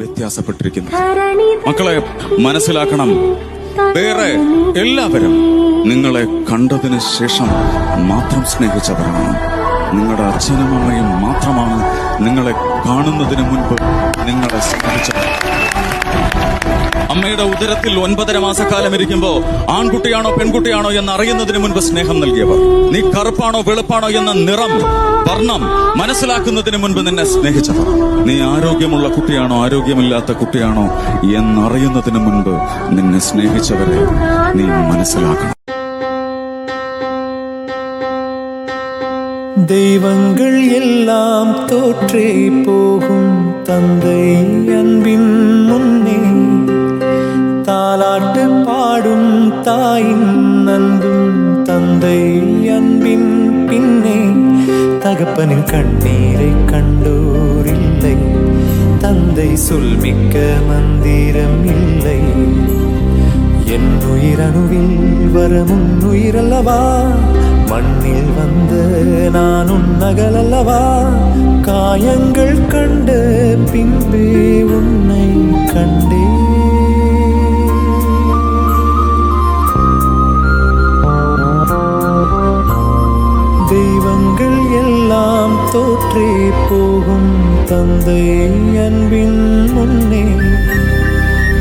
വ്യത്യാസപ്പെട്ടിരിക്കുന്നത്. മക്കളെ മനസ്സിലാക്കണം, വേറെ എല്ലാവരും നിങ്ങളെ കണ്ടതിന് ശേഷം മാത്രം സ്നേഹിച്ചവരാണ്. നിങ്ങളുടെ അച്ഛനും അമ്മയും മാത്രമാണ് നിങ്ങളെ കാണുന്നതിന് മുൻപ് നിങ്ങളെ സ്നേഹിച്ചവർ. അമ്മയുടെ ഉദരത്തിൽ 9.5 മാസക്കാലം ഇരിക്കുമ്പോ ആൺകുട്ടിയാണോ പെൺകുട്ടിയാണോ എന്ന് അറിയുന്നതിന് മുൻപ് സ്നേഹം നൽകിയവർ. നീ കറുപ്പാണോ വെളുപ്പാണോ എന്ന നിറം വർണ്ണം മനസ്സിലാക്കുന്നതിന് മുൻപ് നിന്നെ സ്നേഹിച്ചവർ. നീ ആരോഗ്യമുള്ള കുട്ടിയാണോ ആരോഗ്യമില്ലാത്ത കുട്ടിയാണോ എന്നറിയുന്നതിന് മുൻപ് നിന്നെ സ്നേഹിച്ചവരെ നീ മനസ്സിലാക്കണം. தெய்வங்கள் எல்லாம் தோற்றே போகும் தந்தை அன்பின் முன்னே, தாலாட்டு பாடும் தாயின் அன்பும் தந்தை அன்பின் பின்னே. தகப்பனின் கண்ணீரை கண்டோர் இல்லை, தந்தை சொல்மிக்க மந்திரம் இல்லை. என் உயிரணுவில் வரமுன் உயிரல்லவா, மண்ணில் வந்த நான் உன்னகலல்லவா. காயங்கள் கண்ட பின்பே உன்னை கண்டே. தெய்வங்கள் எல்லாம் தோற்றே போகும் தந்தை அன்பின் முன்னே,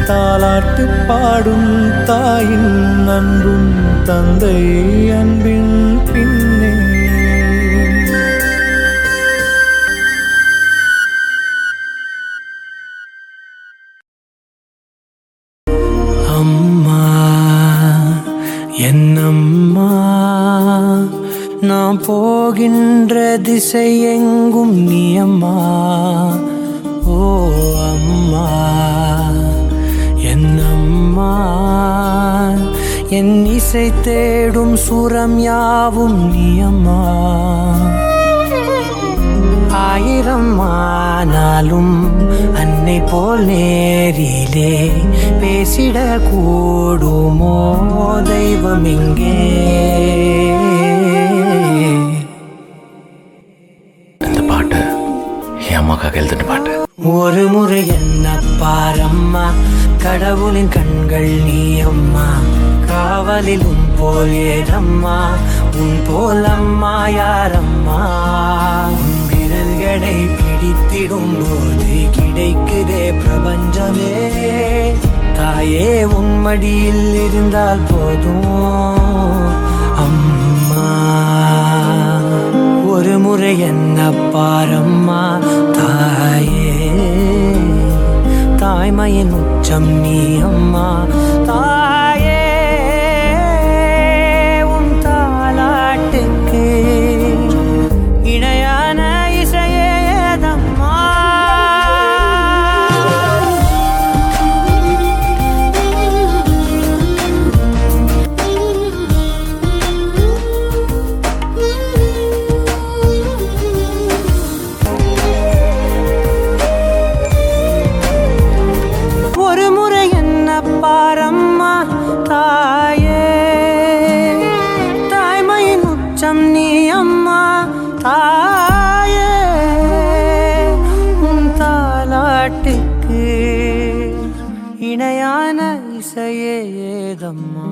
தாலாட்டு பாடும் தாயின் அன்பும் தந்தை அன்பின் பின்னே. அம்மா என்னம்மா, நான் போகின்ற திசை எங்கும் நீ அம்மா. ஓ அம்மா என்னம்மா, என் இசை தேடும் சுரம் யாவும் நீ அம்மா. 1000 ஆனாலும் அன்னை போல் நேரிலே பேசிட கூடுமோ தெய்வம் இங்கே. இந்த பாட்டு என் அம்மாக்காக எழுதின பாட்டு. ஒரு முறை என்ன பாரம்மா, கடவுளின் கண்கள் நீ அம்மா. காவலில் உன் போல் ஏதம்மா, உன் போல் அம்மா யாரம்மா. உன் விரல்களை பிடித்திடும் போது கிடைக்குதே பிரபஞ்சமே. தாயே உன் மடியில் இருந்தால் போதும் அம்மா. ஒரு முறை என்ன பாரம்மா தாயே, தாய்மையின் உச்சம் நீ அம்மா. தாயே உன் தாலாட்டுக்கு இணையான இசையே ஏதம்மா. ஒரு முறை என்ன பாரம்மா தாயே, தாய்மையின் உச்சம் நீ அம்மா. தாயே உன் தாலாட்டுக்கு இணையான இசையே ஏதம்மா.